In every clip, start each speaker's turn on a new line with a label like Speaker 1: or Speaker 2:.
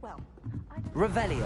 Speaker 1: Well,
Speaker 2: Revelio.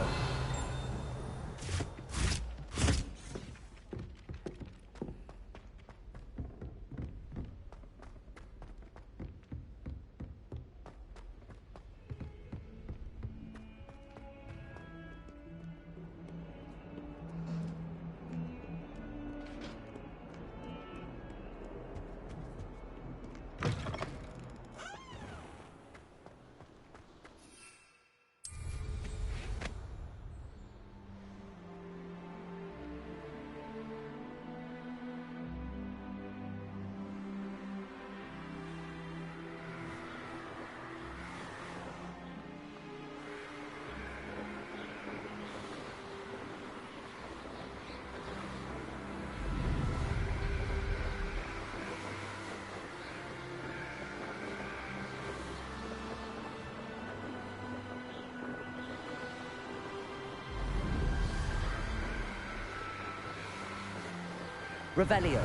Speaker 2: Revelio.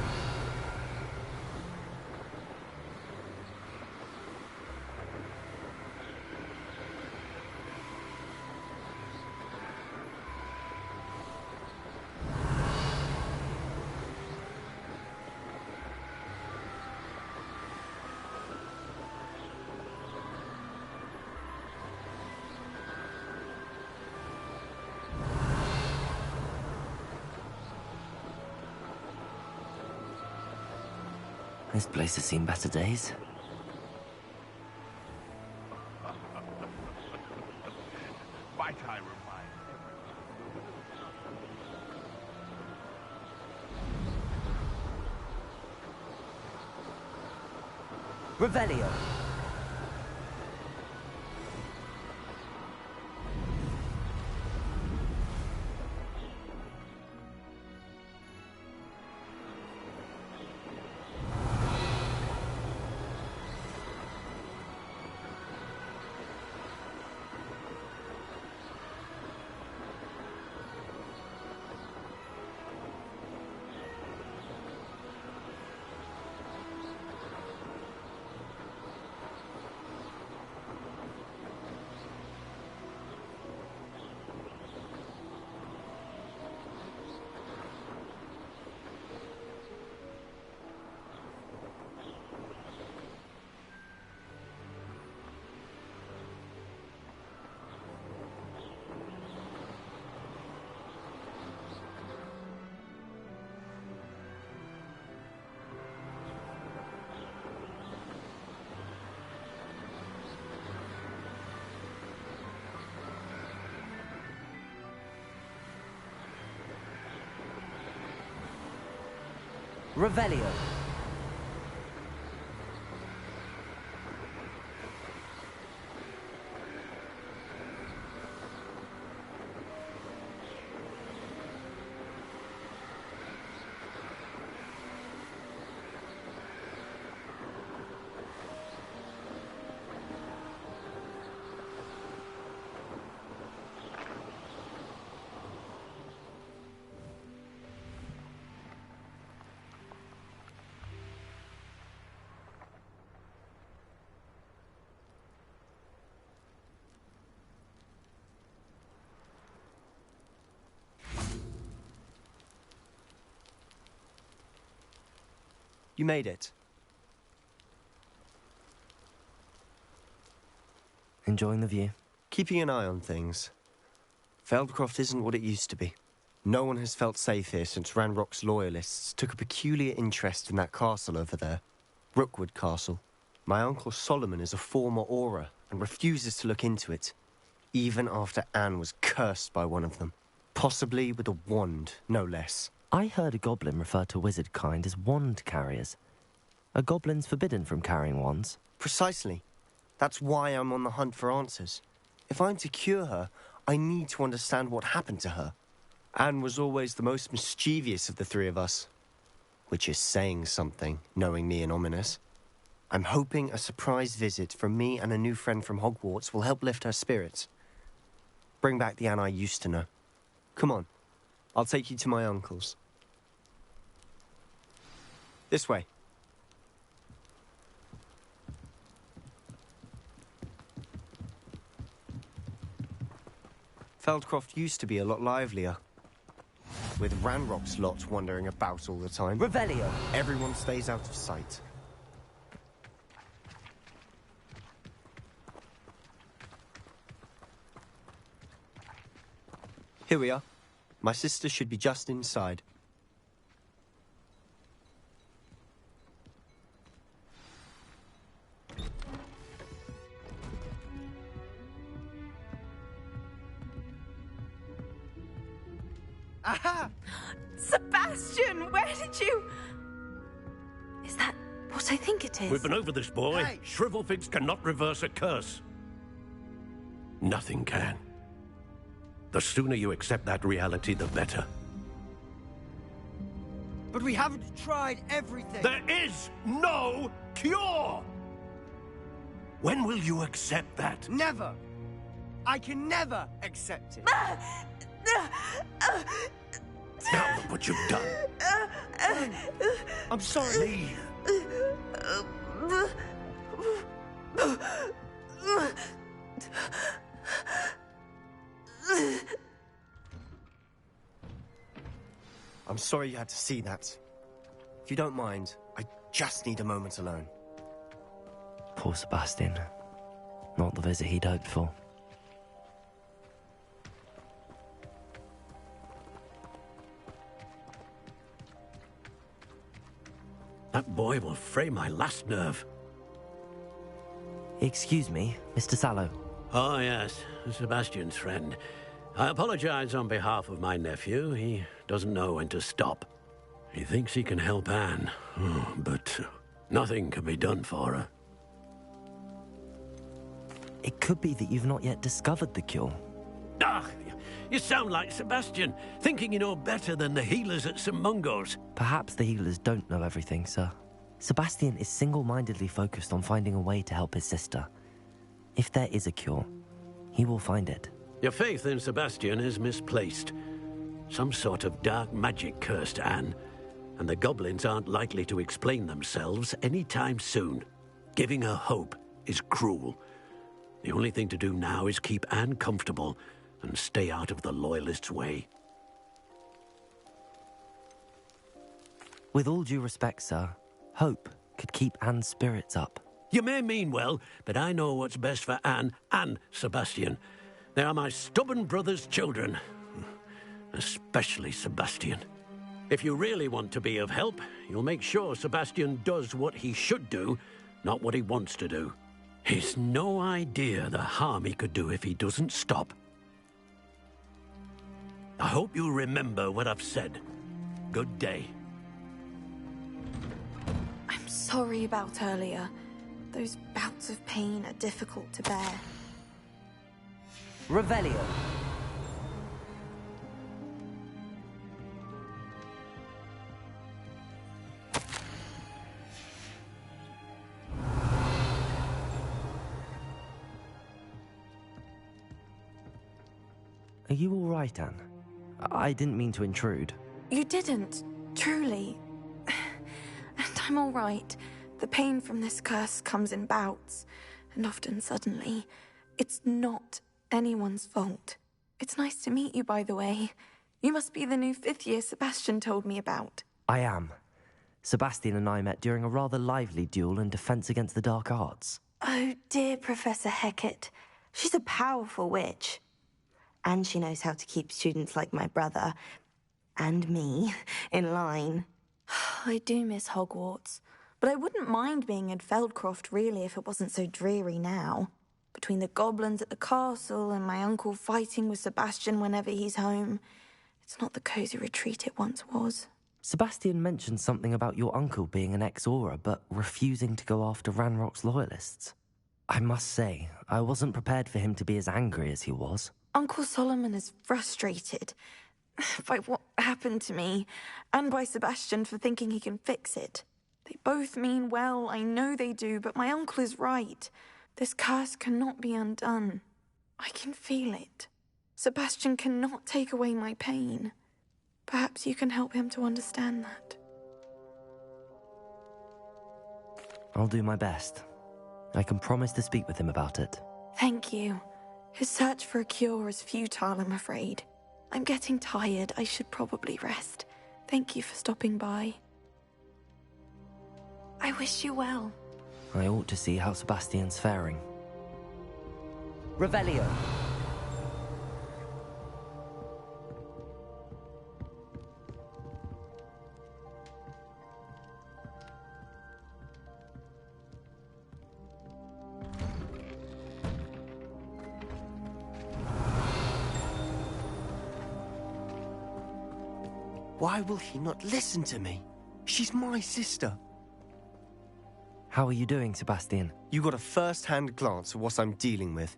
Speaker 2: This place has seen better days.
Speaker 3: Might I remind
Speaker 2: Revelio. Revelio.
Speaker 4: You made it.
Speaker 2: Enjoying the view?
Speaker 4: Keeping an eye on things. Feldcroft isn't what it used to be. No one has felt safe here since Ranrock's loyalists took a peculiar interest in that castle over there. Rookwood Castle. My uncle Solomon is a former Auror and refuses to look into it, even after Anne was cursed by one of them. Possibly with a wand, no less.
Speaker 2: I heard a goblin refer to wizard kind as wand carriers. Are goblins forbidden from carrying wands?
Speaker 4: Precisely. That's why I'm on the hunt for answers. If I'm to cure her, I need to understand what happened to her. Anne was always the most mischievous of the three of us. Which is saying something, knowing me and Ominous. I'm hoping a surprise visit from me and a new friend from Hogwarts will help lift her spirits. Bring back the Anne I used to know. Come on. I'll take you to my uncle's. This way. Feldcroft used to be a lot livelier. With Ranrock's lot wandering about all the time.
Speaker 2: Revelio.
Speaker 4: Everyone stays out of sight. Here we are. My sister should be just inside.
Speaker 1: Aha!
Speaker 5: Sebastian, where did you... Is that what I think it is?
Speaker 6: We've been over this, boy.
Speaker 1: Hey!
Speaker 6: Shrivelfigs cannot reverse a curse. Nothing can. The sooner you accept that reality, the better.
Speaker 1: But we haven't tried everything.
Speaker 6: There is no cure! When will you accept that?
Speaker 1: Never. I can never accept it.
Speaker 6: Now look what you've done.
Speaker 4: I'm sorry.
Speaker 6: Leave.
Speaker 4: I'm sorry you had to see that. If you don't mind, I just need a moment alone.
Speaker 2: Poor Sebastian. Not the visit he'd hoped for.
Speaker 6: That boy will fray my last nerve.
Speaker 2: Excuse me, Mr. Sallow.
Speaker 6: Oh, yes, Sebastian's friend. I apologize on behalf of my nephew. He doesn't know when to stop. He thinks he can help Anne, but nothing can be done for her.
Speaker 2: It could be that you've not yet discovered the cure.
Speaker 6: Ah, you sound like Sebastian, thinking you know better than the healers at St. Mungo's.
Speaker 2: Perhaps the healers don't know everything, sir. Sebastian is single-mindedly focused on finding a way to help his sister. If there is a cure, he will find it.
Speaker 6: Your faith in Sebastian is misplaced. Some sort of dark magic cursed Anne, and the goblins aren't likely to explain themselves anytime soon. Giving her hope is cruel. The only thing to do now is keep Anne comfortable and stay out of the Loyalists' way.
Speaker 2: With all due respect, sir, hope could keep Anne's spirits up.
Speaker 6: You may mean well, but I know what's best for Anne and Sebastian. They are my stubborn brother's children. Especially Sebastian. If you really want to be of help, you'll make sure Sebastian does what he should do, not what he wants to do. He's no idea the harm he could do if he doesn't stop. I hope you'll remember what I've said. Good day.
Speaker 5: I'm sorry about earlier. Those bouts of pain are difficult to bear.
Speaker 2: Revelio. Are you all right, Anne? I didn't mean to intrude.
Speaker 5: You didn't, truly. And I'm all right. The pain from this curse comes in bouts, and often suddenly. It's not anyone's fault. It's nice to meet you, by the way. You must be the new 5th year Sebastian told me about.
Speaker 2: I am. Sebastian and I met during a rather lively duel in defense against the dark arts.
Speaker 7: Oh, dear Professor Hecat. She's a powerful witch. And she knows how to keep students like my brother, and me, in line.
Speaker 5: I do miss Hogwarts, but I wouldn't mind being in Feldcroft, really, if it wasn't so dreary now. Between the goblins at the castle and my uncle fighting with Sebastian whenever he's home, it's not the cosy retreat it once was.
Speaker 2: Sebastian mentioned something about your uncle being an ex-Aura, but refusing to go after Ranrock's loyalists. I must say, I wasn't prepared for him to be as angry as he was.
Speaker 5: Uncle Solomon is frustrated by what happened to me, and by Sebastian for thinking he can fix it. They both mean well, I know they do, but my uncle is right. This curse cannot be undone. I can feel it. Sebastian cannot take away my pain. Perhaps you can help him to understand that.
Speaker 2: I'll do my best. I can promise to speak with him about it.
Speaker 5: Thank you. His search for a cure is futile, I'm afraid. I'm getting tired. I should probably rest. Thank you for stopping by. I wish you well.
Speaker 2: I ought to see how Sebastian's faring.
Speaker 8: Revelio.
Speaker 4: Why will he not listen to me? She's my sister.
Speaker 2: How are you doing, Sebastian?
Speaker 4: You got a first-hand glance at what I'm dealing with.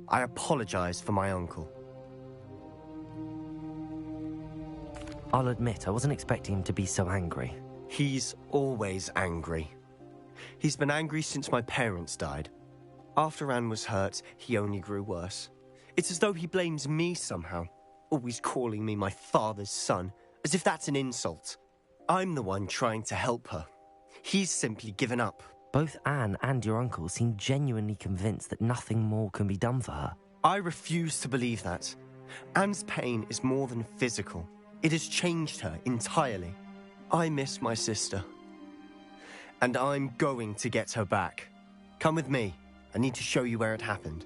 Speaker 4: I apologize for my uncle.
Speaker 2: I'll admit, I wasn't expecting him to be so angry.
Speaker 4: He's always angry. He's been angry since my parents died. After Anne was hurt, he only grew worse. It's as though he blames me somehow, always calling me my father's son, as if that's an insult. I'm the one trying to help her. He's simply given up.
Speaker 2: Both Anne and your uncle seem genuinely convinced that nothing more can be done for her.
Speaker 4: I refuse to believe that. Anne's pain is more than physical. It has changed her entirely. I miss my sister. And I'm going to get her back. Come with me. I need to show you where it happened.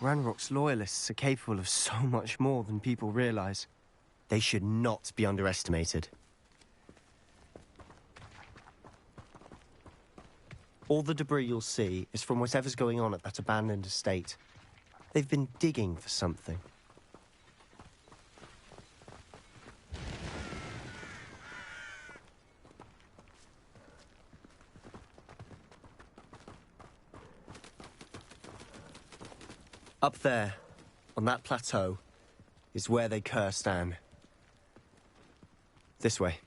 Speaker 4: Ranrock's loyalists are capable of so much more than people realize. They should not be underestimated. All the debris you'll see is from whatever's going on at that abandoned estate. They've been digging for something. Up there, on that plateau, is where they cursed Anne. This way.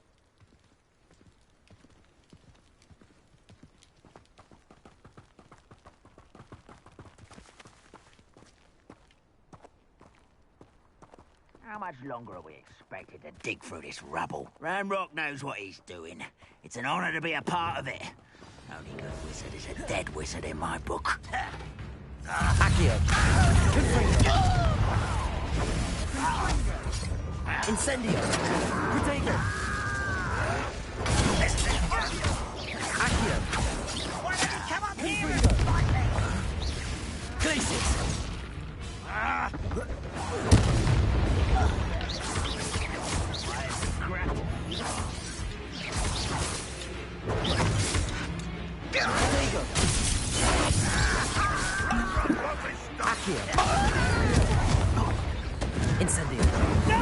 Speaker 9: How much longer are we expected to dig through this rubble? Ranrock knows what he's doing. It's an honor to be a part of it. Only good wizard is a dead wizard in my book.
Speaker 8: Accio. Incendio. Protego. Accio.
Speaker 9: Why don't you come up here and fight me?
Speaker 8: Glacius. Protego. Accio. Incendio.
Speaker 9: No!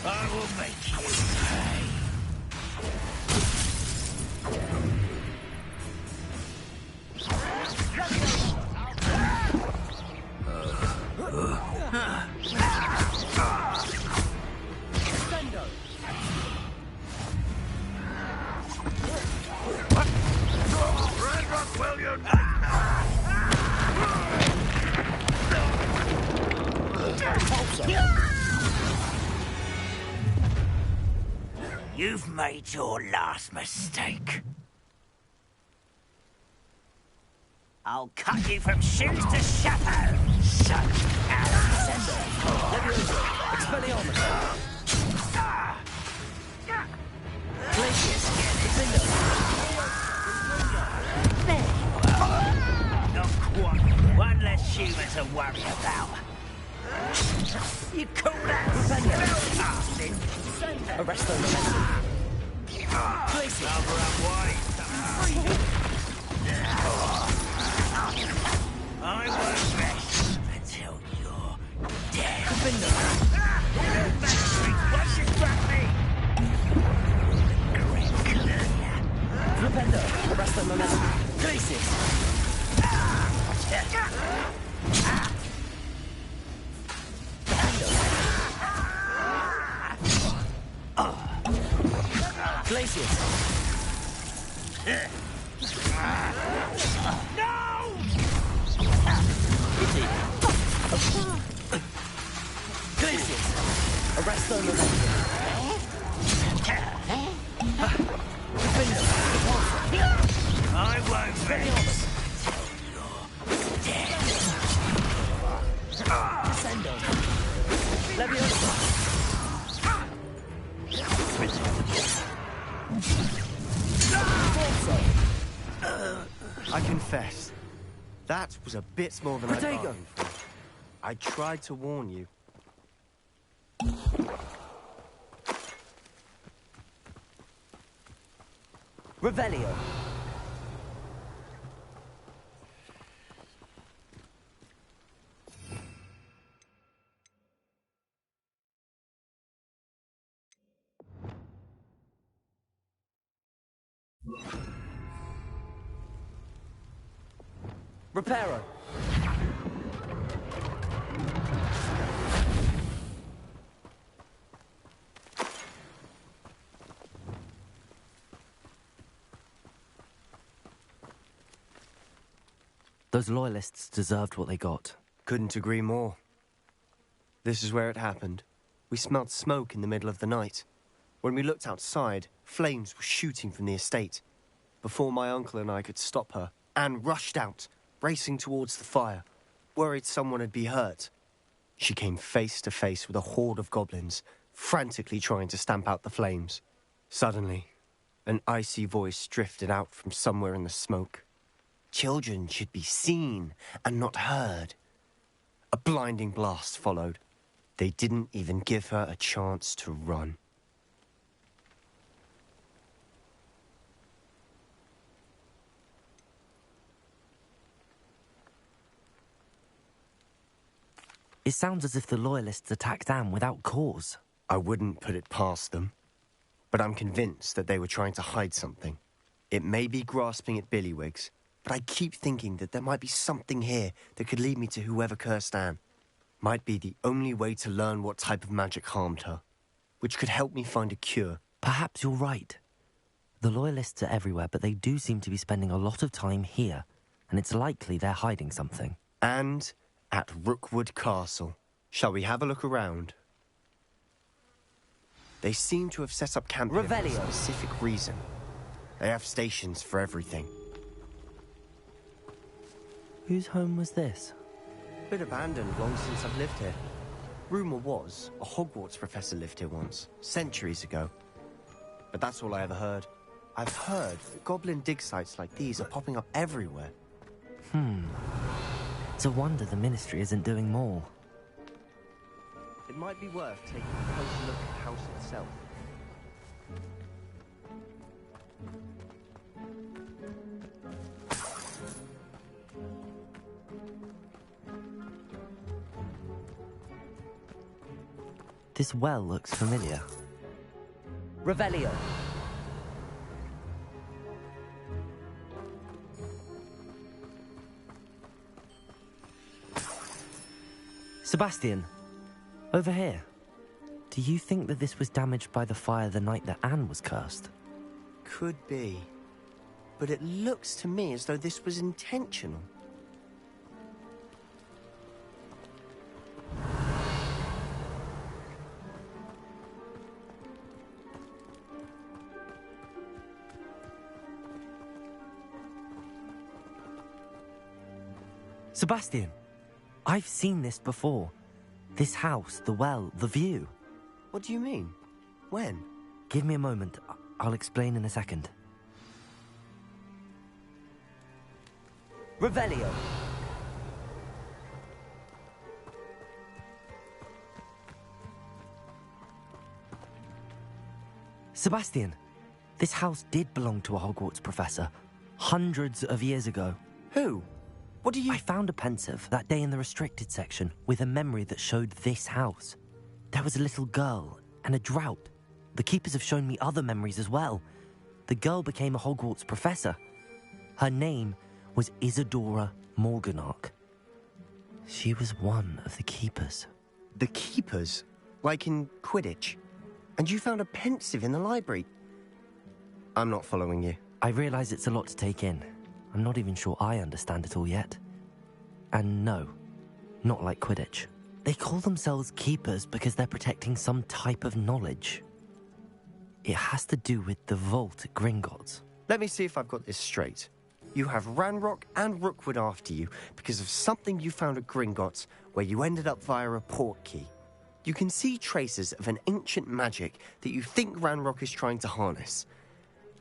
Speaker 9: I will make you pay. You've made your last mistake. I'll cut you from shoes to chapeau. Son of
Speaker 8: Expelliarmus. Glacius. Defender.
Speaker 9: Not quite. One less human to worry about. You call that spellcasting?
Speaker 8: Arresto momentum. Glacius.
Speaker 9: Cover up white. I won't rest until you're dead.
Speaker 8: Defender.
Speaker 9: What's your strategy?
Speaker 8: Flipendo. Arresto momentum. Glacius. Glacius.
Speaker 9: No!
Speaker 8: Glacius. Arresto momentum.
Speaker 9: I won't rest
Speaker 8: so.
Speaker 4: I confess, that was a bit more than I
Speaker 8: Protego.
Speaker 4: bargained for. I tried to warn you.
Speaker 8: Revelio. Reparo.
Speaker 2: Those loyalists deserved what they got.
Speaker 4: Couldn't agree more. This is where it happened. We smelled smoke in the middle of the night. When we looked outside, flames were shooting from the estate. Before my uncle and I could stop her, Anne rushed out, racing towards the fire, worried someone had been hurt. She came face to face with a horde of goblins, frantically trying to stamp out the flames. Suddenly, an icy voice drifted out from somewhere in the smoke. Children should be seen and not heard. A blinding blast followed. They didn't even give her a chance to run.
Speaker 2: It sounds as if the loyalists attacked Anne without cause.
Speaker 4: I wouldn't put it past them, but I'm convinced that they were trying to hide something. It may be grasping at Billywigs, but I keep thinking that there might be something here that could lead me to whoever cursed Anne. Might be the only way to learn what type of magic harmed her, which could help me find a cure.
Speaker 2: Perhaps you're right. The loyalists are everywhere, but they do seem to be spending a lot of time here, and it's likely they're hiding something.
Speaker 4: And at Rookwood Castle. Shall we have a look around? They seem to have set up camp here for a
Speaker 8: Revelio.
Speaker 4: specific reason. They have stations for everything.
Speaker 2: Whose home was this?
Speaker 4: Been abandoned long since I've lived here. Rumour was a Hogwarts professor lived here once, centuries ago. But that's all I ever heard. I've heard that goblin dig sites like these are popping up everywhere.
Speaker 2: It's a wonder the Ministry isn't doing more.
Speaker 4: It might be worth taking a closer look at the house itself.
Speaker 2: This well looks familiar.
Speaker 8: Revelio.
Speaker 2: Sebastian, over here. Do you think that this was damaged by the fire the night that Anne was cursed?
Speaker 4: Could be. But it looks to me as though this was intentional.
Speaker 2: Sebastian, I've seen this before. This house, the well, the view.
Speaker 4: What do you mean? When?
Speaker 2: Give me a moment. I'll explain in a second.
Speaker 8: Revelio.
Speaker 2: Sebastian, this house did belong to a Hogwarts professor, hundreds of years ago.
Speaker 4: Who? What do you...
Speaker 2: I found a pensive that day in the restricted section with a memory that showed this house. There was a little girl and a drought. The keepers have shown me other memories as well. The girl became a Hogwarts professor. Her name was Isadora Morganach. She was one of the keepers.
Speaker 4: The keepers? Like in Quidditch? And you found a pensive in the library? I'm not following you.
Speaker 2: I realize it's a lot to take in. I'm not even sure I understand it all yet. And no, not like Quidditch. They call themselves keepers because they're protecting some type of knowledge. It has to do with the vault at Gringotts.
Speaker 4: Let me see if I've got this straight. You have Ranrock and Rookwood after you because of something you found at Gringotts where you ended up via a port key. You can see traces of an ancient magic that you think Ranrock is trying to harness.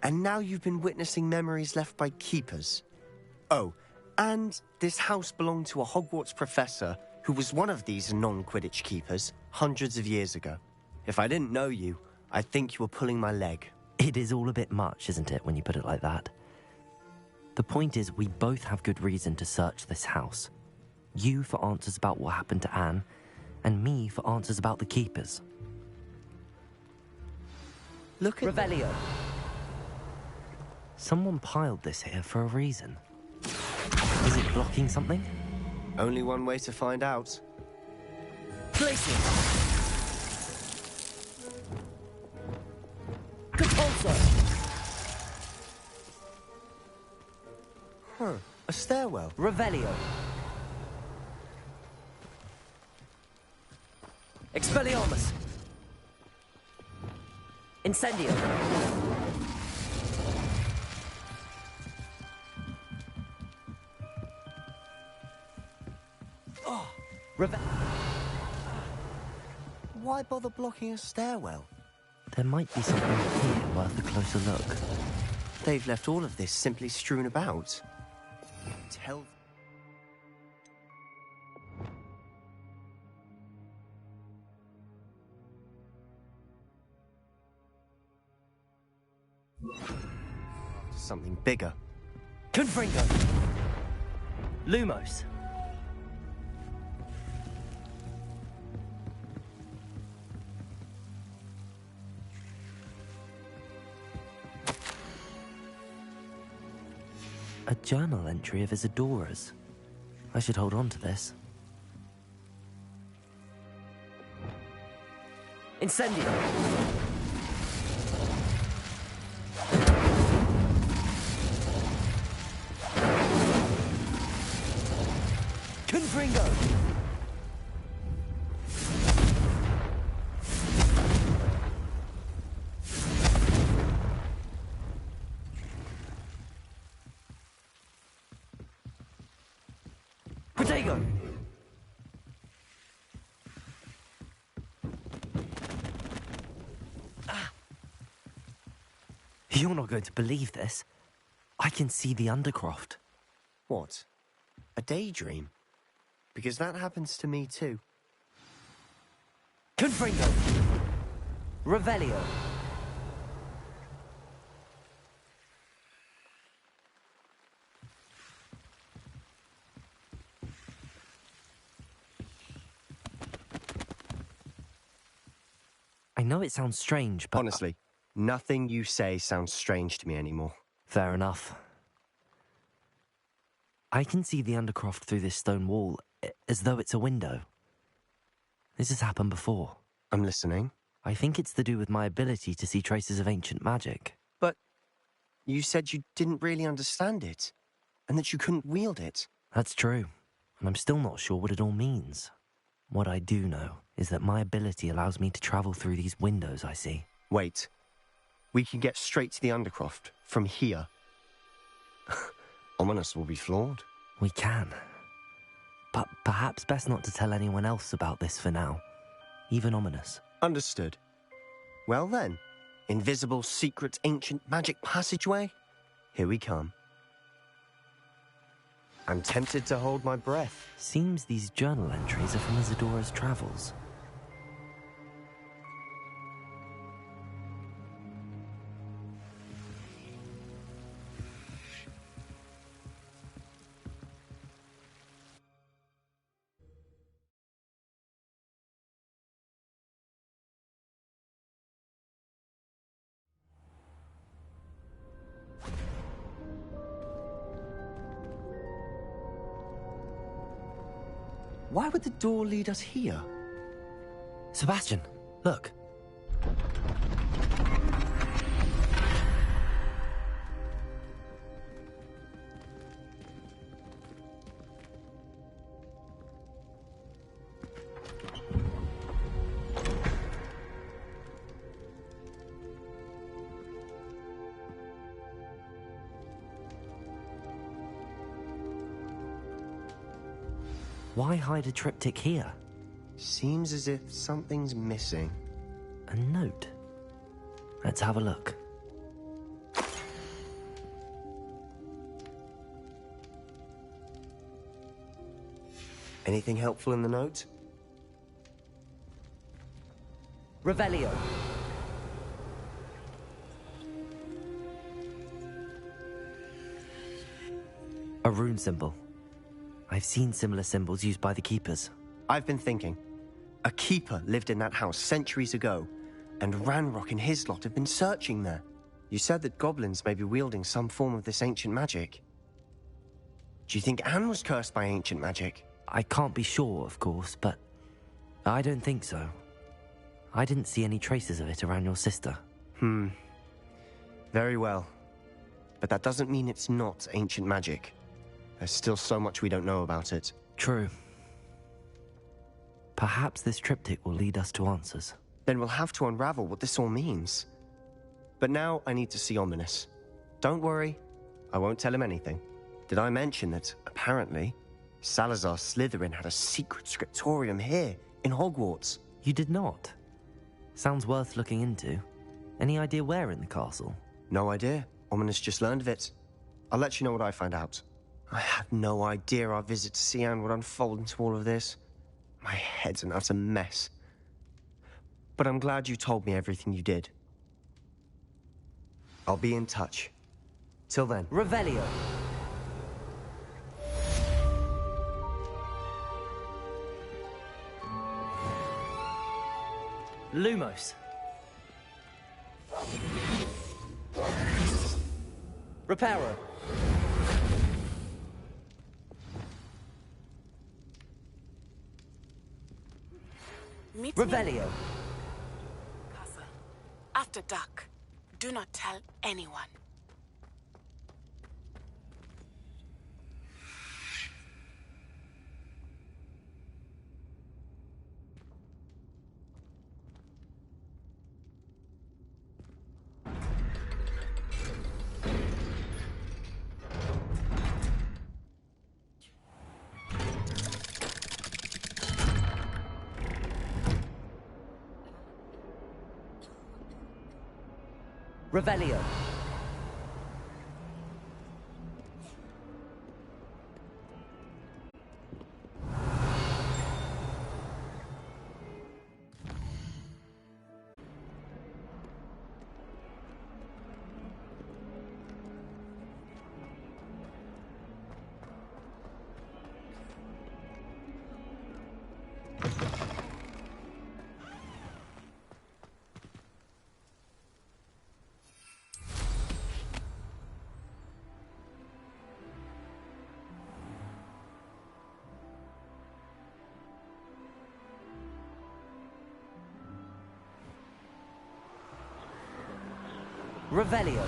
Speaker 4: And now you've been witnessing memories left by keepers. Oh, and this house belonged to a Hogwarts professor who was one of these non-Quidditch keepers hundreds of years ago. If I didn't know you, I'd think you were pulling my leg.
Speaker 2: It is all a bit much, isn't it, when you put it like that? The point is, we both have good reason to search this house. You for answers about what happened to Anne, and me for answers about the keepers.
Speaker 4: Look at...
Speaker 8: Revelio.
Speaker 2: Someone piled this here for a reason. Is it blocking something?
Speaker 4: Only one way to find out.
Speaker 8: Placing. Compulsor.
Speaker 4: Huh. A stairwell.
Speaker 8: Revelio. Expelliarmus. Incendio.
Speaker 4: Oh.
Speaker 8: Reve...
Speaker 4: Why bother blocking a stairwell?
Speaker 2: There might be something here worth a closer look.
Speaker 4: They've left all of this simply strewn about. Tell... Something bigger.
Speaker 8: Confringo. Lumos.
Speaker 2: A journal entry of Isadora's. I should hold on to this.
Speaker 8: Incendio. Confringo. Protego.
Speaker 2: You're not going to believe this. I can see the Undercroft.
Speaker 4: What? A daydream? Because that happens to me too.
Speaker 8: Confringo. Revelio.
Speaker 2: I know it sounds strange, but...
Speaker 4: Honestly, nothing you say sounds strange to me anymore.
Speaker 2: Fair enough. I can see the Undercroft through this stone wall, as though it's a window. This has happened before.
Speaker 4: I'm listening.
Speaker 2: I think it's to do with my ability to see traces of ancient magic.
Speaker 4: But you said you didn't really understand it, and that you couldn't wield it.
Speaker 2: That's true, and I'm still not sure what it all means. What I do know is that my ability allows me to travel through these windows I see.
Speaker 4: Wait. We can get straight to the Undercroft from here. Ominous will be floored.
Speaker 2: We can. But perhaps best not to tell anyone else about this for now. Even Ominous.
Speaker 4: Understood. Well then, invisible, secret, ancient magic passageway? Here we come. I'm tempted to hold my breath.
Speaker 2: Seems these journal entries are from Isadora's travels.
Speaker 4: Why would the door lead us here?
Speaker 2: Sebastian, look. Why hide a triptych here?
Speaker 4: Seems as if something's missing.
Speaker 2: A note. Let's have a look.
Speaker 4: Anything helpful in the note?
Speaker 8: Revelio.
Speaker 2: A rune symbol. I've seen similar symbols used by the keepers.
Speaker 4: I've been thinking. A keeper lived in that house centuries ago, and Ranrock and his lot have been searching there. You said that goblins may be wielding some form of this ancient magic. Do you think Anne was cursed by ancient magic?
Speaker 2: I can't be sure, of course, but I don't think so. I didn't see any traces of it around your sister.
Speaker 4: Very well. But that doesn't mean it's not ancient magic. There's still so much we don't know about it.
Speaker 2: True. Perhaps this triptych will lead us to answers.
Speaker 4: Then we'll have to unravel what this all means. But now I need to see Ominous. Don't worry, I won't tell him anything. Did I mention that, apparently, Salazar Slytherin had a secret scriptorium here, in Hogwarts?
Speaker 2: You did not? Sounds worth looking into. Any idea where in the castle?
Speaker 4: No idea. Ominous just learned of it. I'll let you know what I find out. I had no idea our visit to see Anne would unfold into all of this. My head's an utter mess. But I'm glad you told me everything you did. I'll be in touch. Till then.
Speaker 8: Revelio. Lumos. Reparo.
Speaker 10: Meet
Speaker 8: Revelio.
Speaker 10: me. Castle. After dark. Do not tell anyone.
Speaker 8: Revelio. Revelio.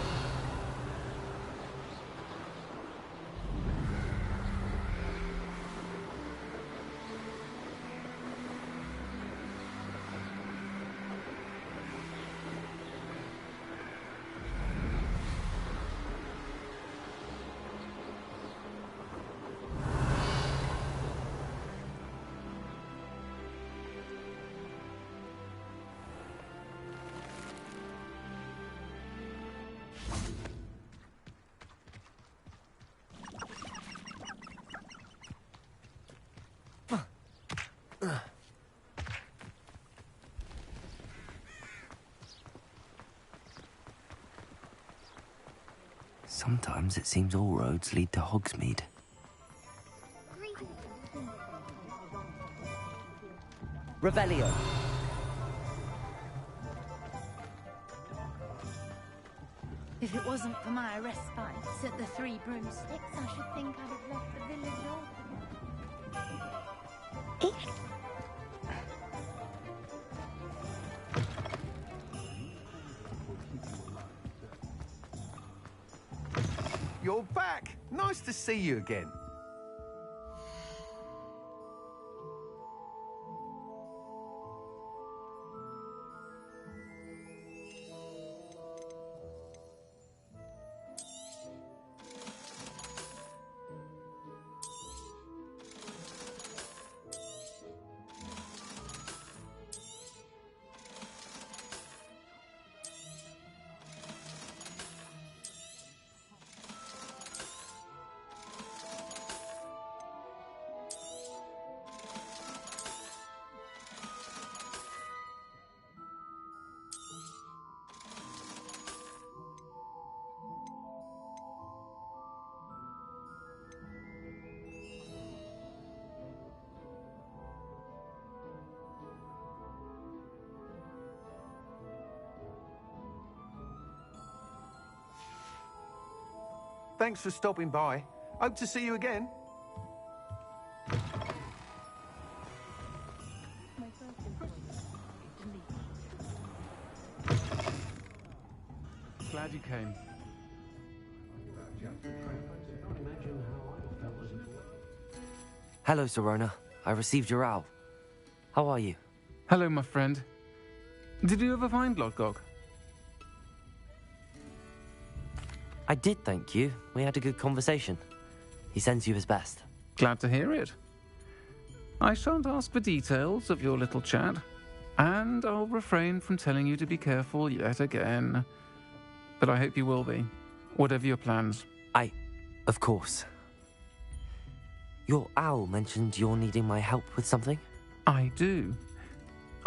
Speaker 2: Sometimes it seems all roads lead to Hogsmeade.
Speaker 8: Revelio.
Speaker 11: If it wasn't for my respites at the Three Broomsticks, I should think I'd have left the village open.
Speaker 3: You're back! Nice to see you again. Thanks for stopping by. Hope to see you again.
Speaker 12: Glad you came.
Speaker 2: Hello, Sirona. I received your owl. How are you?
Speaker 12: Hello, my friend. Did you ever find Lodgok?
Speaker 2: I did, thank you. We had a good conversation. He sends you his best.
Speaker 12: Glad to hear it. I shan't ask for details of your little chat, and I'll refrain from telling you to be careful yet again. But I hope you will be, whatever your plans.
Speaker 2: Of course. Your owl mentioned you're needing my help with something?
Speaker 12: I do.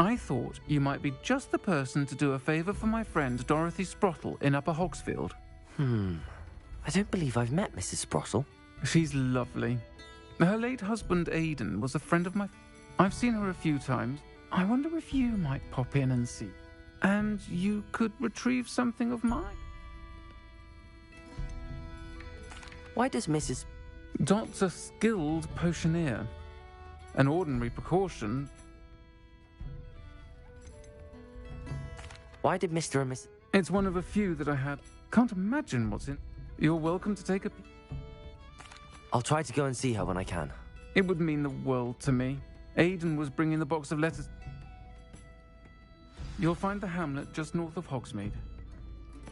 Speaker 12: I thought you might be just the person to do a favour for my friend Dorothy Sprottle in Upper Hogsfield.
Speaker 2: I don't believe I've met Mrs. Sprottle.
Speaker 12: She's lovely. Her late husband Aidan was a friend of mine. I've seen her a few times. I wonder if you might pop in and see. And you could retrieve something of mine.
Speaker 2: Why does Mrs.
Speaker 12: Dot's a skilled potioneer. An ordinary precaution.
Speaker 2: Why did Mr. and Miss...
Speaker 12: It's one of a few that I had. Can't imagine what's in. You're welcome to take a...
Speaker 2: I'll try to go and see her when I can.
Speaker 12: It would mean the world to me. Aidan was bringing the box of letters. You'll find the hamlet just north of Hogsmeade.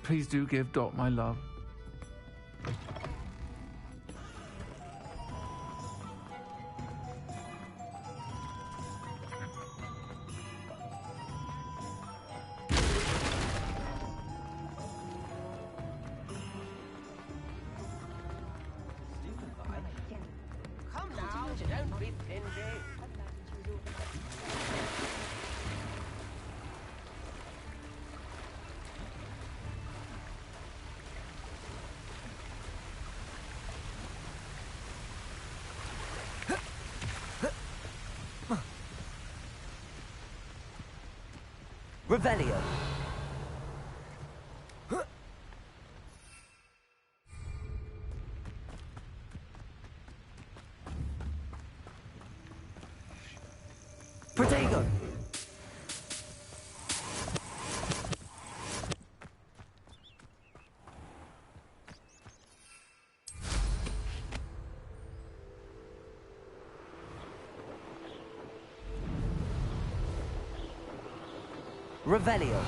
Speaker 12: Please do give Dot my love.
Speaker 2: Revelio. Protego. Revelio.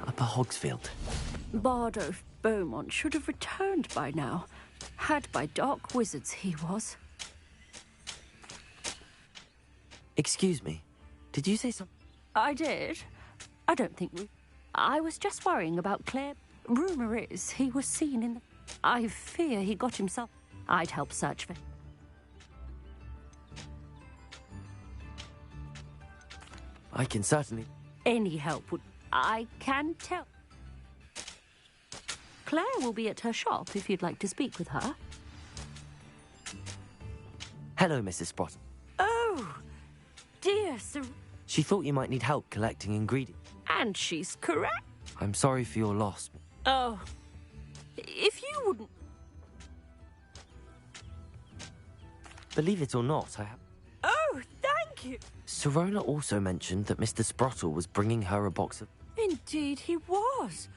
Speaker 2: Upper Hogsfield.
Speaker 13: Bardo Beaumont should have returned by now. Had by dark wizards he was.
Speaker 2: Excuse me, did you say something?
Speaker 13: I did. I don't think... I was just worrying about Claire. Rumour is he was seen in the... I fear he got himself... I'd help search for him.
Speaker 2: I can certainly...
Speaker 13: Any help would... I can tell. Claire will be at her shop if you'd like to speak with her.
Speaker 2: Hello, Mrs. Sprottle.
Speaker 13: Oh, dear Sir...
Speaker 2: She thought you might need help collecting ingredients.
Speaker 13: And she's correct.
Speaker 2: I'm sorry for your loss.
Speaker 13: Oh, if you wouldn't...
Speaker 2: Believe it or not, I have...
Speaker 13: Oh, thank you.
Speaker 2: Sirona also mentioned that Mr. Sprottle was bringing her a box of...
Speaker 13: Indeed he was.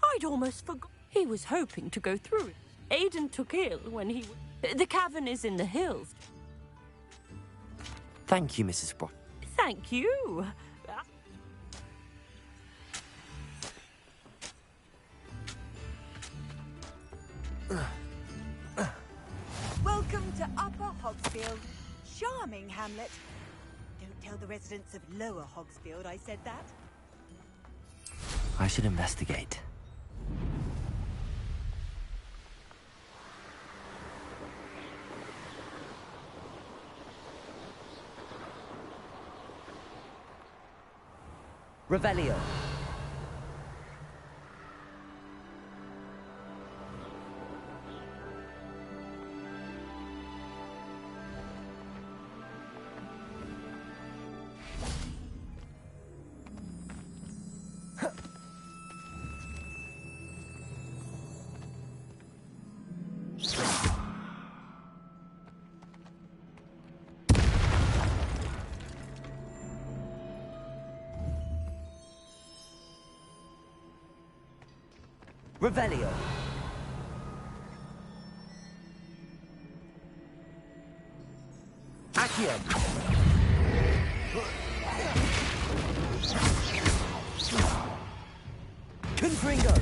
Speaker 13: I'd almost forgot. He was hoping to go through it. Aidan took ill when he... The cavern is in the hills.
Speaker 2: Thank you, Mrs. Sprottle.
Speaker 13: Thank you.
Speaker 14: Welcome to Upper Hogsfield. Charming hamlet. Don't tell the residents of Lower Hogsfield I said that.
Speaker 2: I should investigate.
Speaker 8: Revelio. Revelio. Accio. Confringo.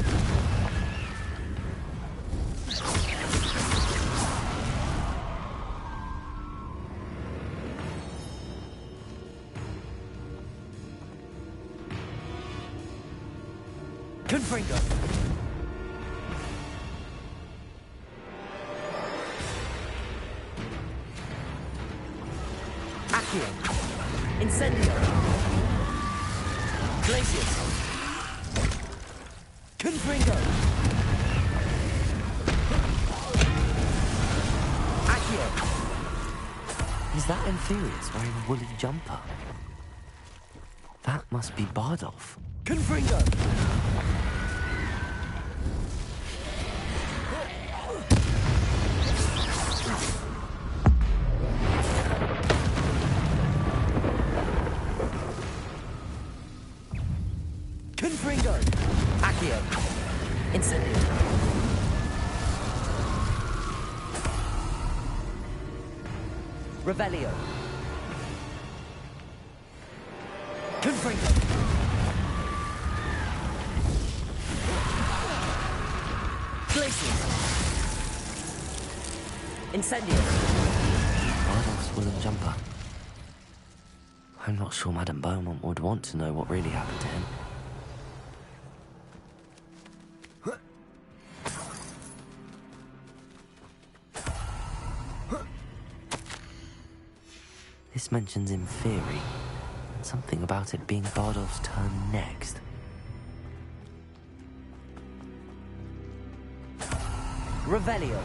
Speaker 8: Confringo. Accio. Incendio. Glacius. Confringo. Accio.
Speaker 2: Is that Inferius wearing a woolly jumper? That must be Bardolph.
Speaker 8: Confringo. Confringo. Accio. Incendio. Revelio. Confringo. Glacius. Incendio.
Speaker 2: Bardolph's woolen jumper. I'm not sure Madame Beaumont would want to know what really happened to him. This mentions Inferi. Something about it being Bardolph's turn next.
Speaker 8: Revelio.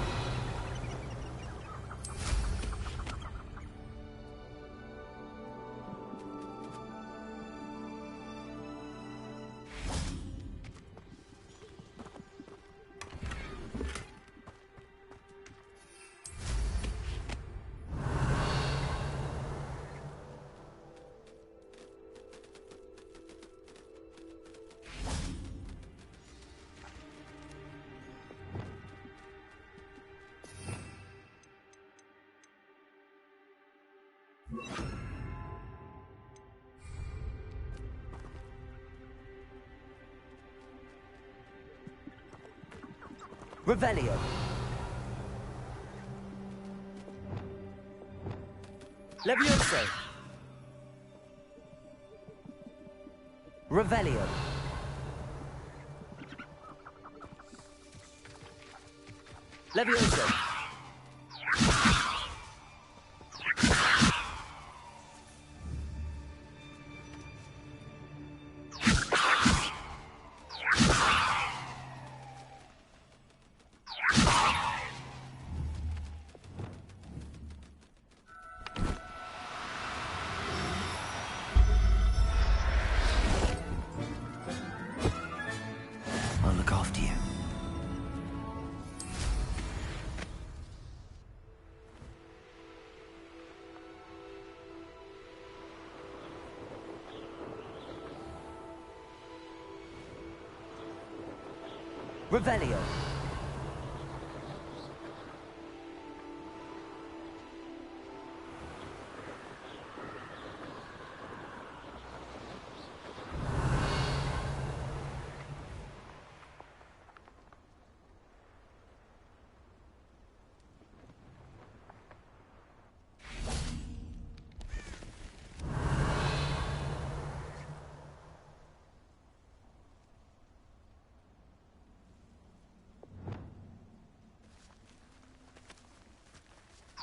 Speaker 8: Revelio. Levioso. Revelio. Levioso.
Speaker 2: I'll look after you.
Speaker 8: Revelio.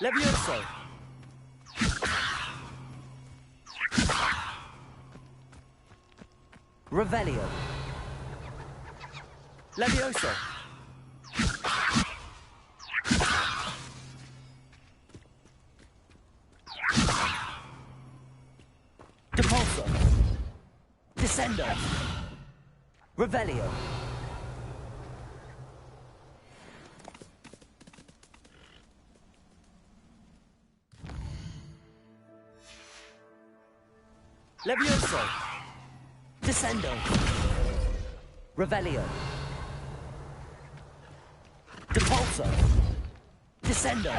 Speaker 8: Levioso. Revelio. Levioso. Depulso. Descendo. Revelio. Levioso. Descendo. Revelio. Depulso. Descendo.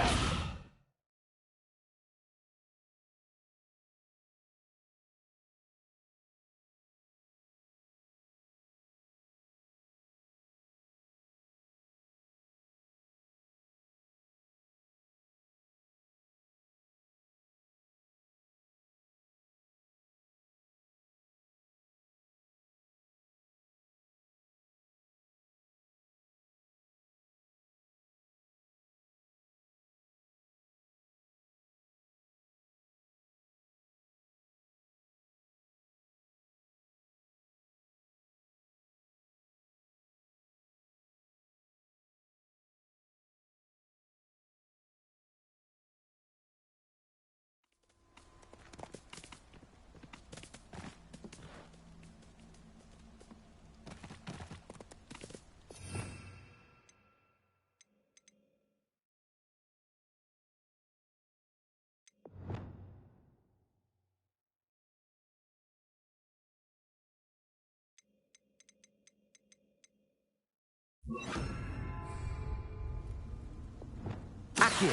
Speaker 8: Accio.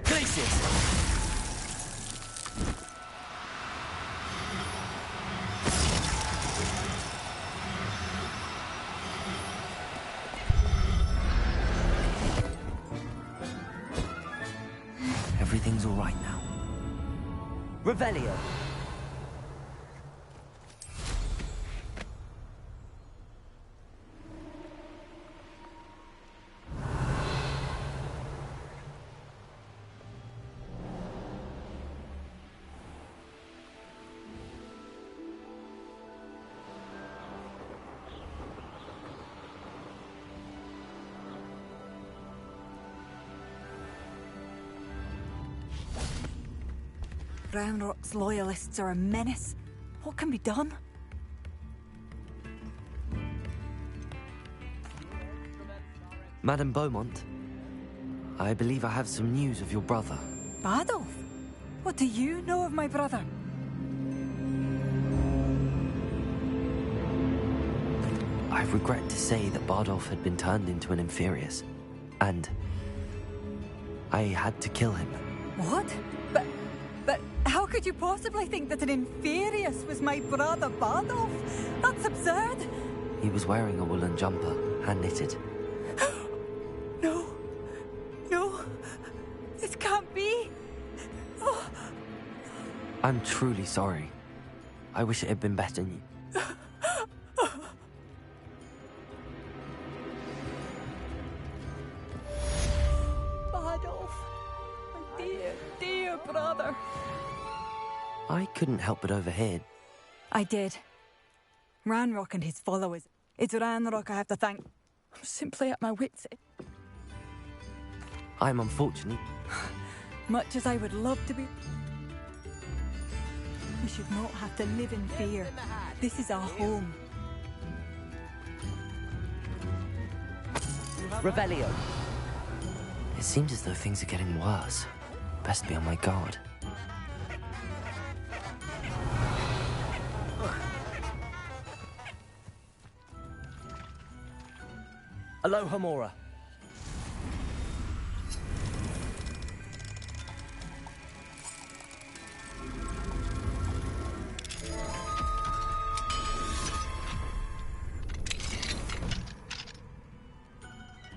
Speaker 8: Glacius.
Speaker 2: Everything's all right now.
Speaker 8: Revelio.
Speaker 14: Roundrock's loyalists are a menace. What can be done?
Speaker 2: Madame Beaumont, I believe I have some news of your brother.
Speaker 14: Badolf? What do you know of my brother?
Speaker 2: I regret to say that Bardolph had been turned into an Inferius, and I had to kill him.
Speaker 14: What? But how could you possibly think that an Inferius was my brother Bardolph? That's absurd!
Speaker 2: He was wearing a woolen jumper, hand-knitted.
Speaker 14: No, this can't be. Oh.
Speaker 2: I'm truly sorry. I wish it had been better.
Speaker 14: Bardolph, my dear brother.
Speaker 2: I couldn't help but overhear.
Speaker 14: I did. Ranrock and his followers. It's Ranrock I have to thank. I'm simply at my wits' end.
Speaker 2: I'm unfortunate.
Speaker 14: Much as I would love to be. We should not have to live in fear. This is our home.
Speaker 8: Revelio.
Speaker 2: It seems as though things are getting worse. Best be on my guard.
Speaker 8: Aloha Mora.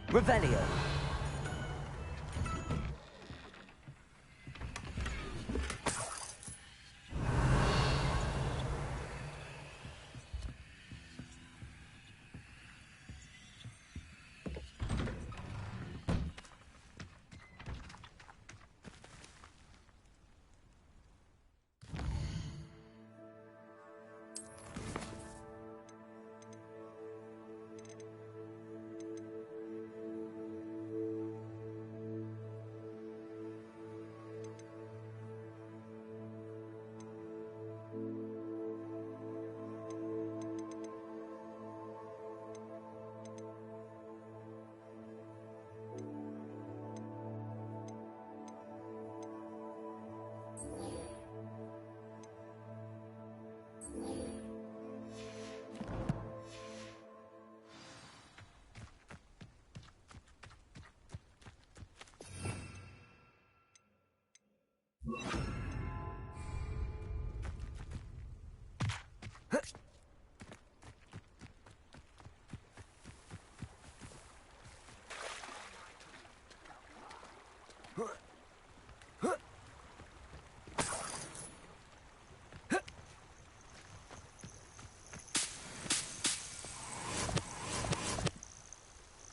Speaker 8: Revelio.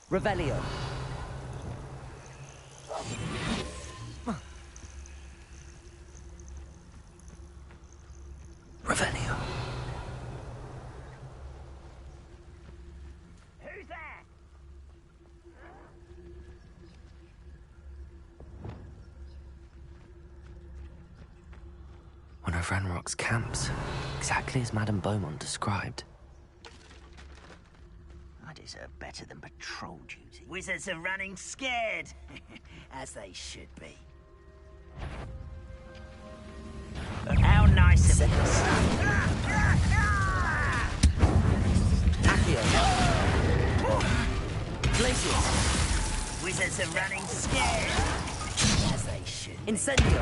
Speaker 8: Revelio.
Speaker 2: Revelio.
Speaker 9: Who's there?
Speaker 2: One of Ranrock's camps, exactly as Madame Beaumont described.
Speaker 9: I deserve better than patrol duty. Wizards are running scared, as they should be. Look how nice of us.
Speaker 8: Accio. Glacius.
Speaker 9: Wizards are running scared, as they should.
Speaker 8: Incendio.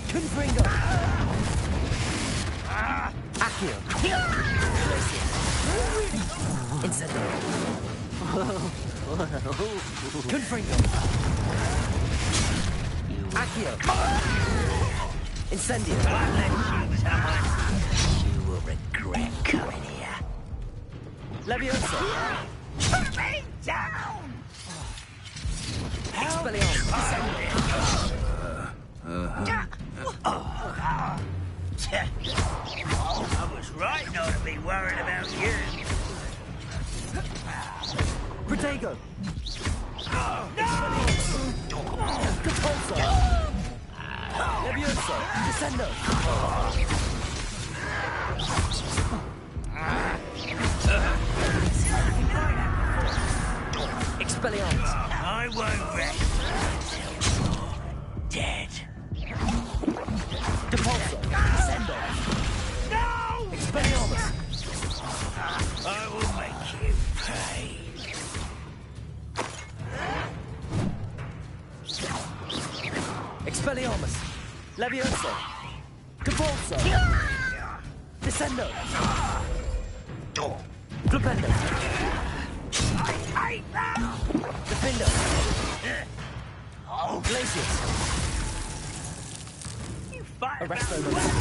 Speaker 8: Confringo. Accio. Glacius. Incendio. Confringo. Accio. Incendio.
Speaker 9: You will regret coming here.
Speaker 8: Leviosa.
Speaker 9: Put me down!
Speaker 8: Expelliarmus.
Speaker 9: I was right not to be worried about you.
Speaker 8: Protego. Capulso. Leviosa. Descendo. Expelliarmus.
Speaker 9: I won't rest until you're dead.
Speaker 8: Depulso. Descendo.
Speaker 9: No!
Speaker 8: Expelliarmus.
Speaker 9: I will make you pay.
Speaker 8: Expelliarmus. Leviosa. Depulso. Descendo. Flipendo.
Speaker 9: I hate that!
Speaker 8: Defindo. Glacius.
Speaker 9: You fight
Speaker 8: Arresto
Speaker 9: about
Speaker 8: Moment.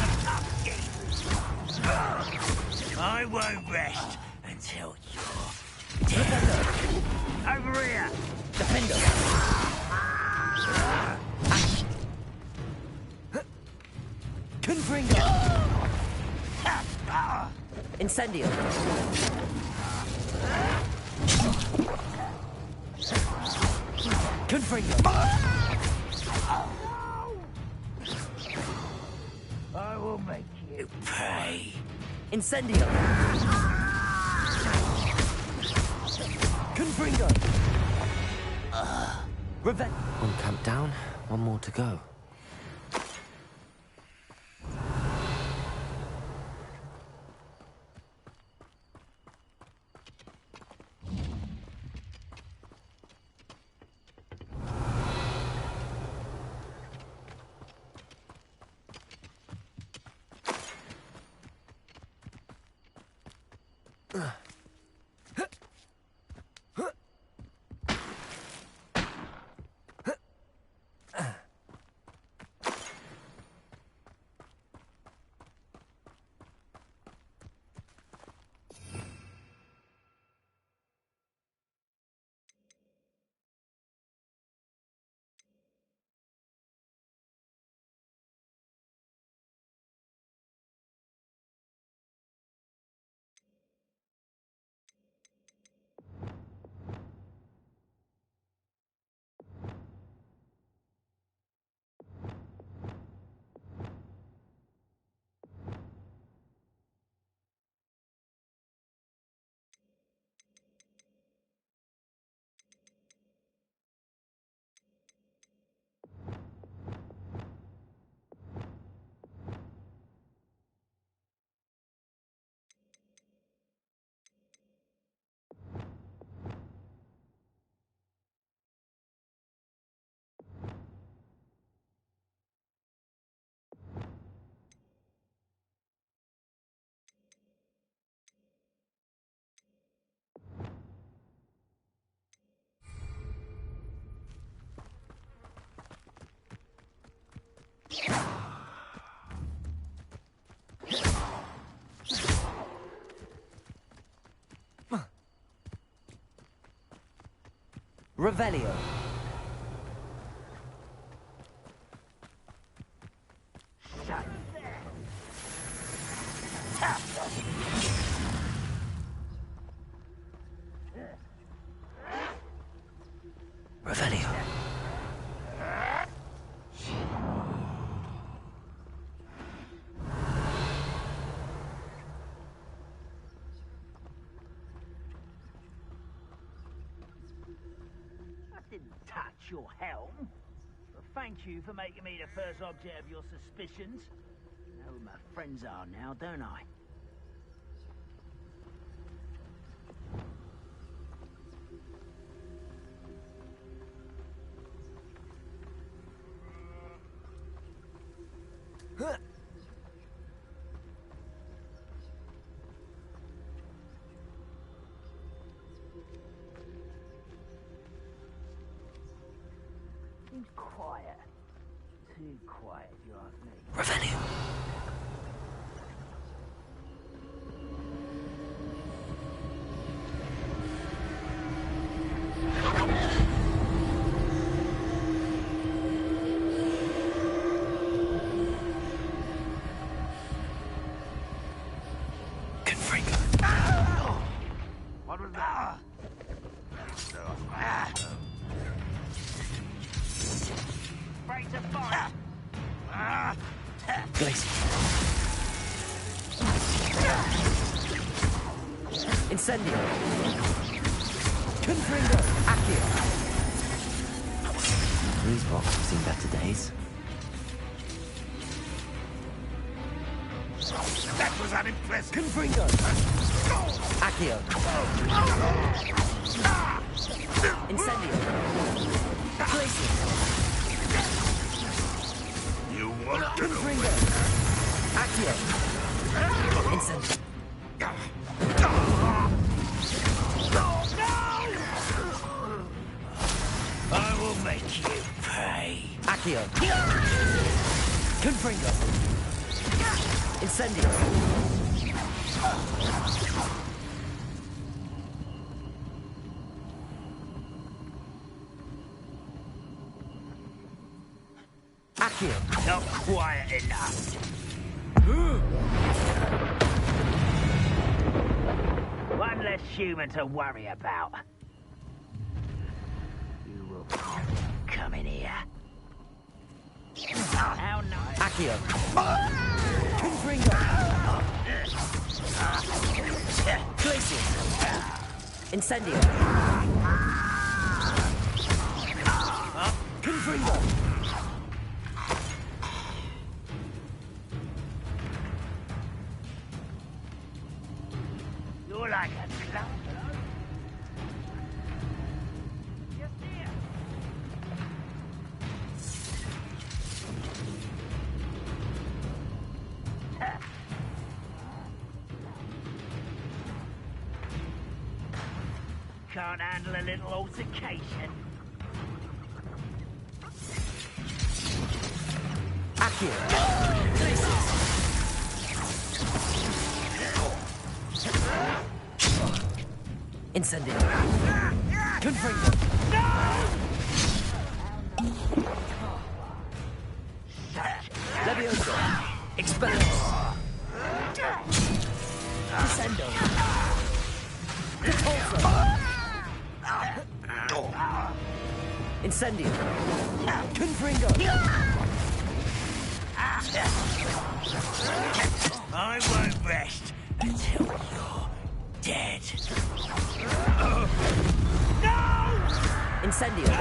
Speaker 9: I won't rest until you're
Speaker 8: Flipendo.
Speaker 9: over here.
Speaker 8: Defindo. Confringo. Incendio. Confringo.
Speaker 9: I will make you pay.
Speaker 8: Incendio. Confringo. Revenge.
Speaker 2: One camp down, one more to go.
Speaker 8: Revelio.
Speaker 2: Revelio.
Speaker 9: Didn't touch your helm. But thank you for making me the first object of your suspicions. I know who my friends are now, don't I? Seems quiet. Too quiet, if you ask me.
Speaker 2: Revelio.
Speaker 9: What was that? Afraid to fight.
Speaker 8: Glacier. Incendio. Confringo. Accio.
Speaker 2: These rocks have seen better days.
Speaker 3: That was unimpressive.
Speaker 8: Confringo. Accio. Incendio. Glacier.
Speaker 3: You won't get
Speaker 8: Confringo. Accio. Incendio.
Speaker 9: I will make you pay.
Speaker 8: Accio. Confringo. Incendio. Accio.
Speaker 9: Not quiet enough. One less human to worry about. You will come in here. How nice.
Speaker 8: Accio. Confringo. Glacier. Incendio. Confringo.
Speaker 9: You're like a clown. Just here. Can't handle a little altercation.
Speaker 8: Accio. Incendio. Confringo. Levioso. Expelliarmus. Descendo. Repulso. Incendio. Confringo.
Speaker 9: I won't rest until you're dead.
Speaker 8: Incendio.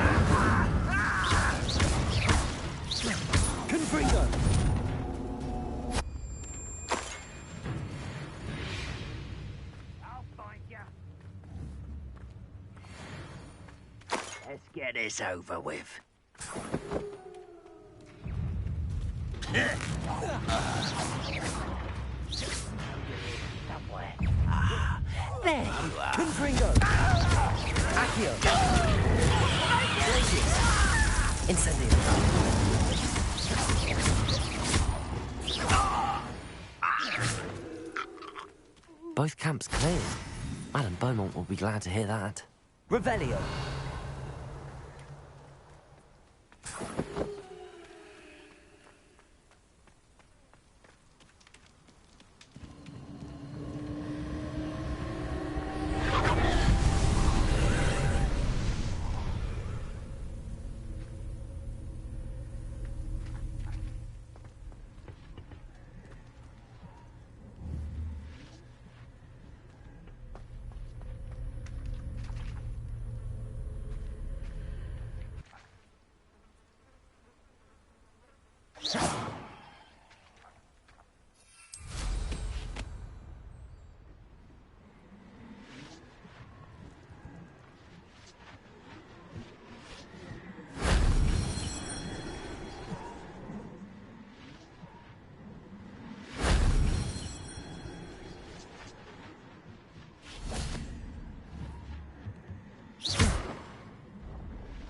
Speaker 8: Confringo.
Speaker 9: I'll find you. Let's get this over with. Somewhere. There you are.
Speaker 8: Confringo. Accio. Glacier. Incendio.
Speaker 2: Both camps cleared. Madame Beaumont will be glad to hear that.
Speaker 8: Revelio.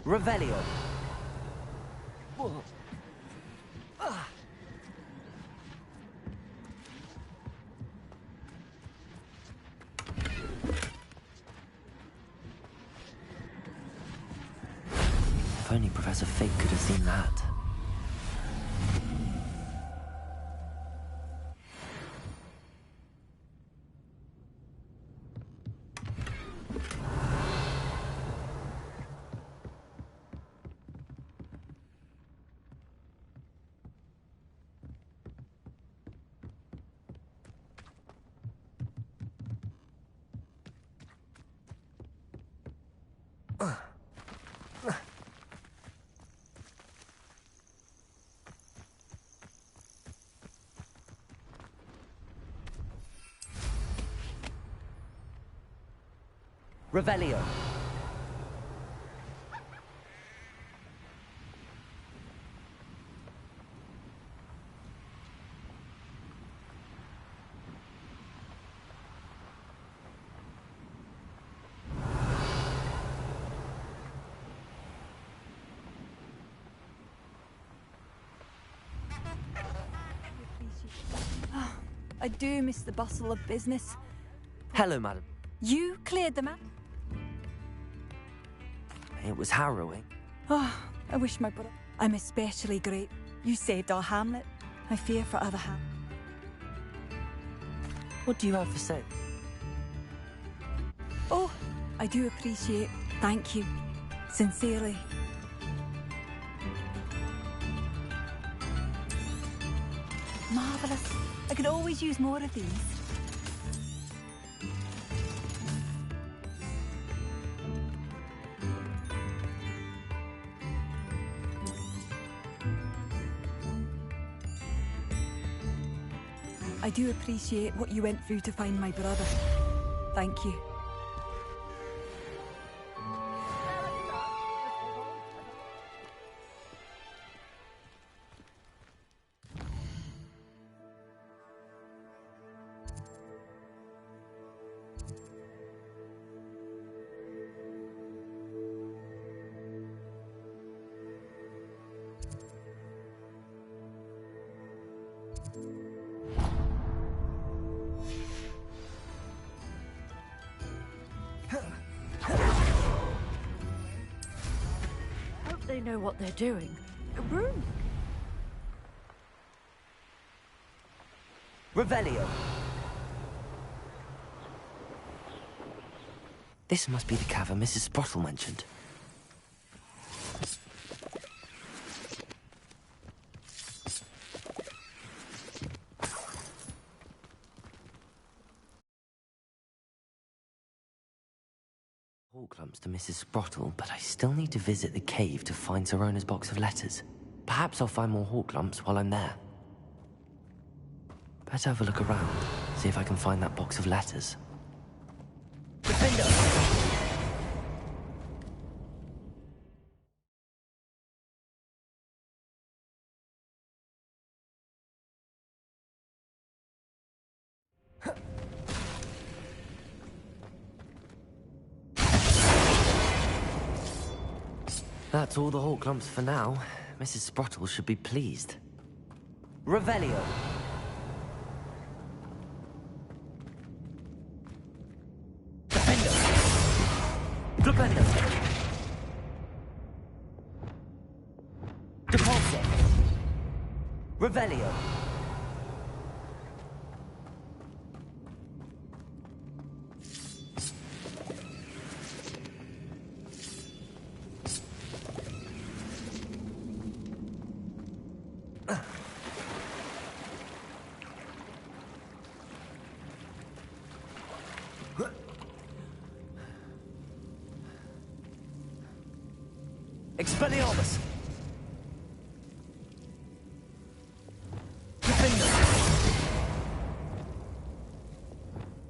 Speaker 2: Revelio. If only Professor Fig could have seen that. Revelio.
Speaker 14: I do miss the bustle of business.
Speaker 2: Hello, madam.
Speaker 14: You cleared them out?
Speaker 2: It was harrowing.
Speaker 14: Oh, I wish my brother... I'm especially great. You saved our hamlet. I fear for other ham.
Speaker 2: What do you have for sale?
Speaker 14: Oh, I do appreciate. Thank you. Sincerely. Marvellous. I could always use more of these. I do appreciate what you went through to find my brother. Thank you.
Speaker 13: Hope they know what they're doing. Room.
Speaker 2: Revelio. This must be the cavern Mrs. Sprottle mentioned. Hawk lumps to Mrs. Sprottle, but I still need to visit the cave to find Sorona's box of letters. Perhaps I'll find more hawk lumps while I'm there. Better have a look around, see if I can find that box of letters. Defender! That's all the hawk lumps for now. Mrs. Sprottle should be pleased. Revelio. Defender. Depulso. Revelio. Expelliarmus! Defender!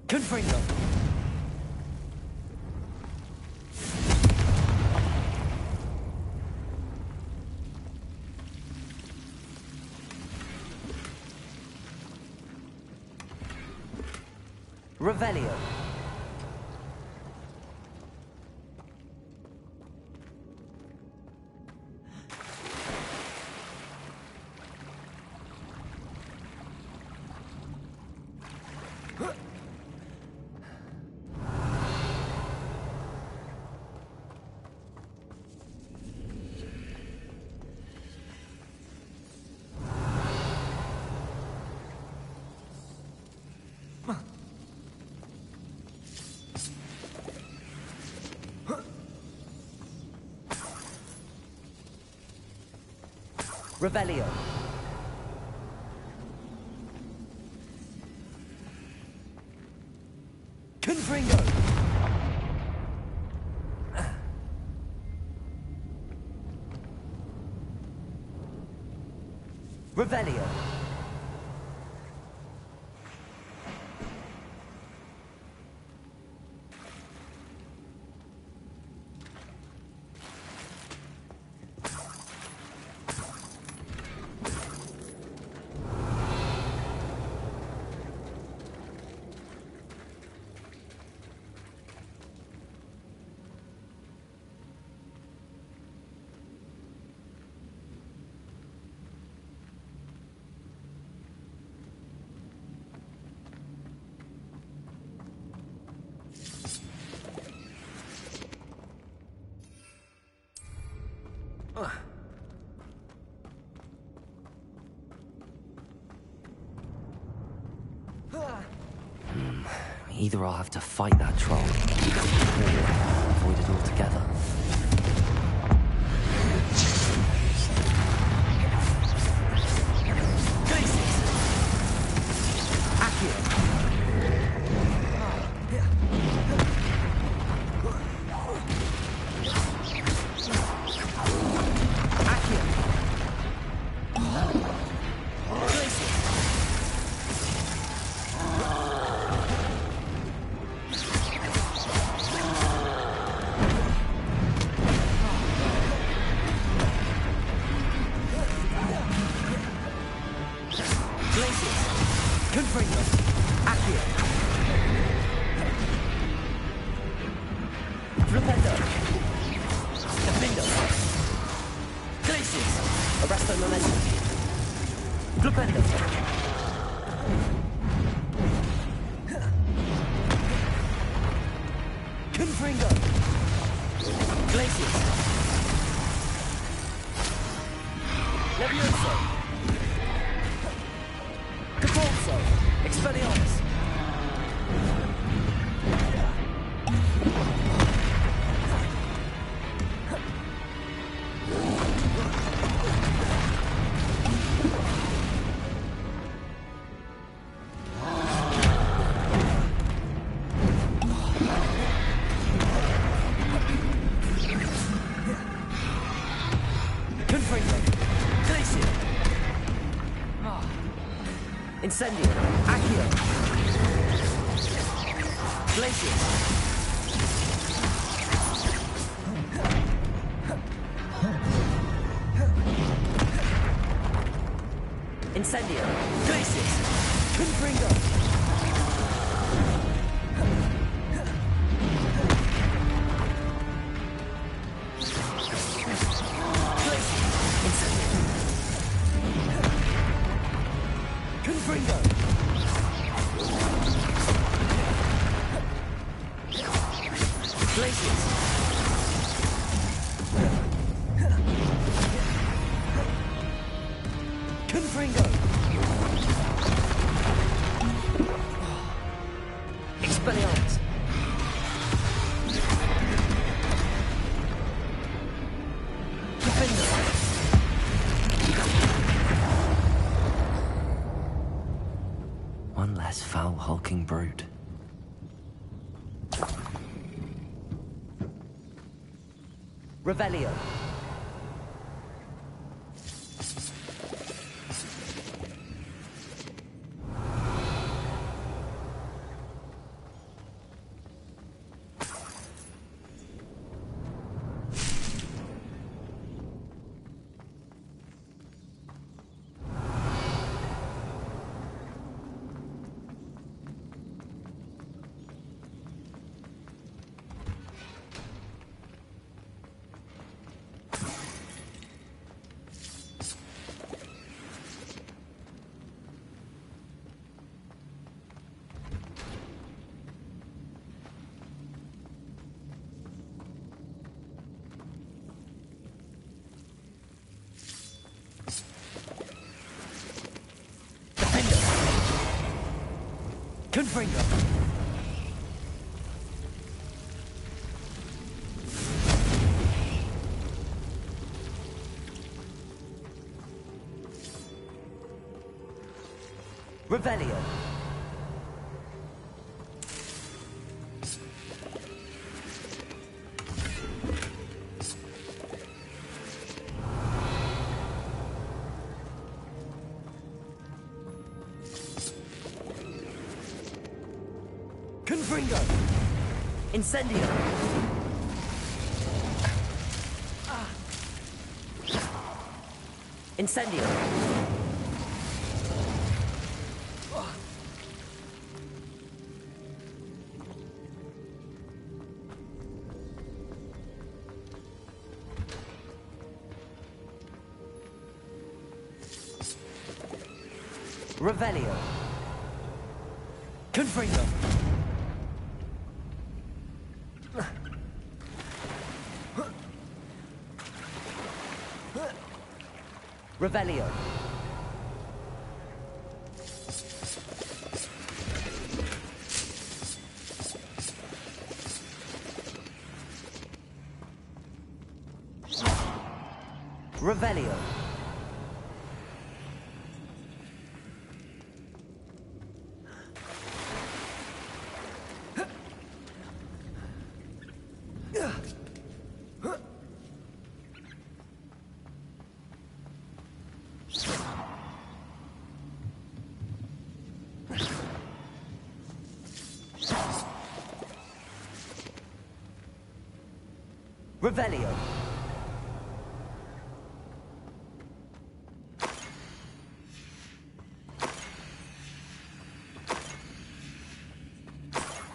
Speaker 2: Confringo! Revelio!
Speaker 8: Revelio. Confringo. Revelio.
Speaker 2: Either I'll have to fight that troll, or avoid it altogether.
Speaker 8: Incendio. Accio. Glacius. Incendio. Glacius. Confringo.
Speaker 2: One less foul hulking brute.
Speaker 8: Revelio. Confringo. Revelio. Confringo. Incendio. Incendio. Revelio. Confringo. Revelio. Revelio. Revelio.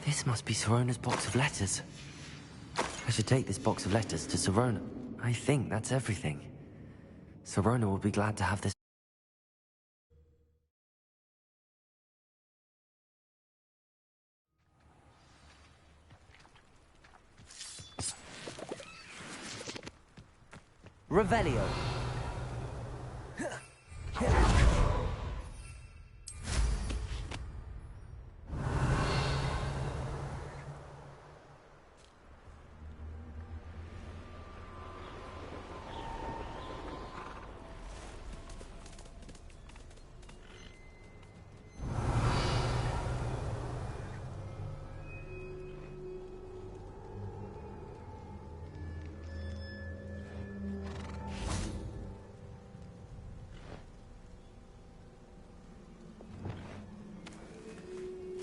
Speaker 2: This must be Sirona's box of letters. I should take this box of letters to Sirona. I think that's everything. Sirona will be glad to have this.
Speaker 8: Revelio.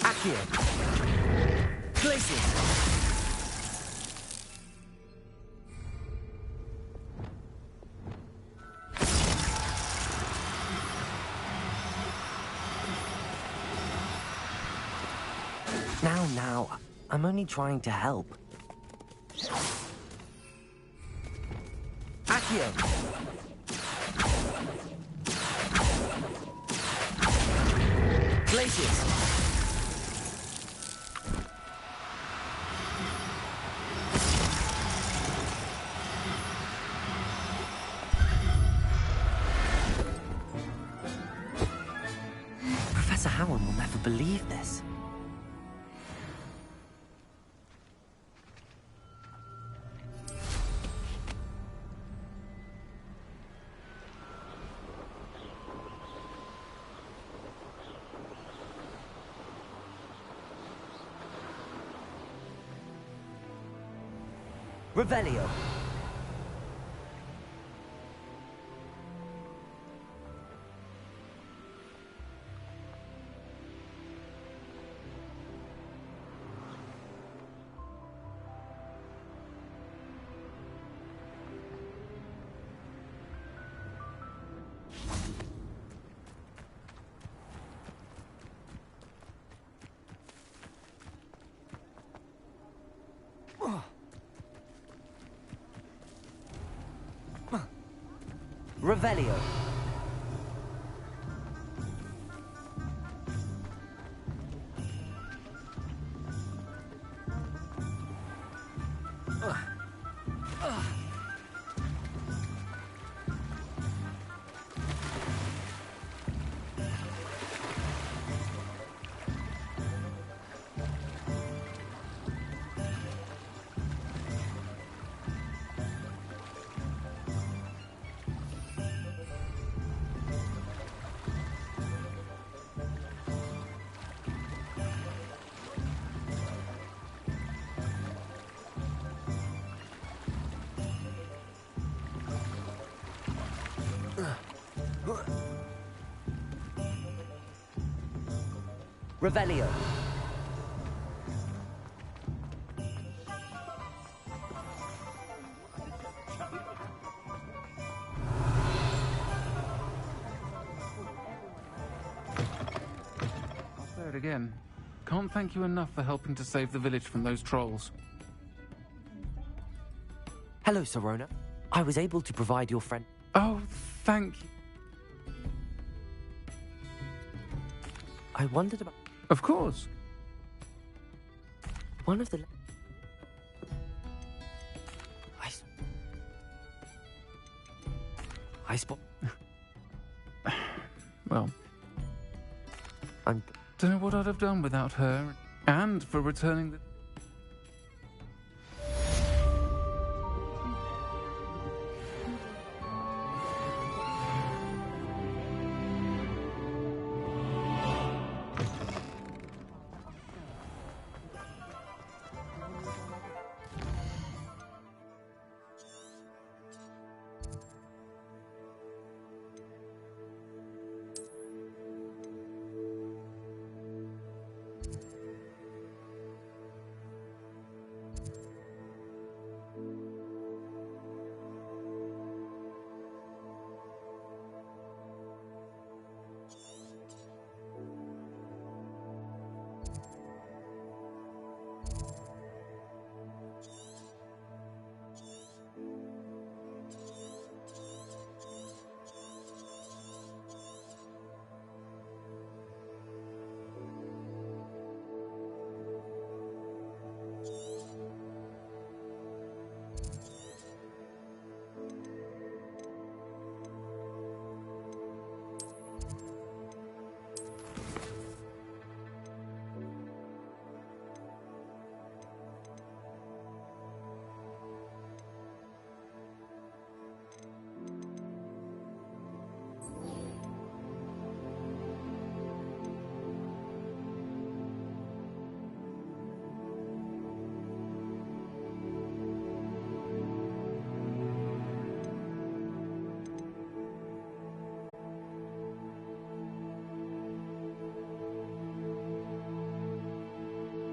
Speaker 8: Accio. Glacius.
Speaker 2: Now, I'm only trying to help.
Speaker 8: Accio. Glacius.
Speaker 2: Professor Howard will never believe this.
Speaker 8: Revelio. Revelio. Revelio.
Speaker 12: I'll say it again. Can't thank you enough for helping to save the village from those trolls.
Speaker 2: Hello, Sirona. I was able to provide your friend...
Speaker 12: Oh, thank you.
Speaker 2: I wondered about...
Speaker 12: Of course.
Speaker 2: One of the... I spot...
Speaker 12: Well...
Speaker 2: I'm...
Speaker 12: Don't know what I'd have done without her, and for returning the...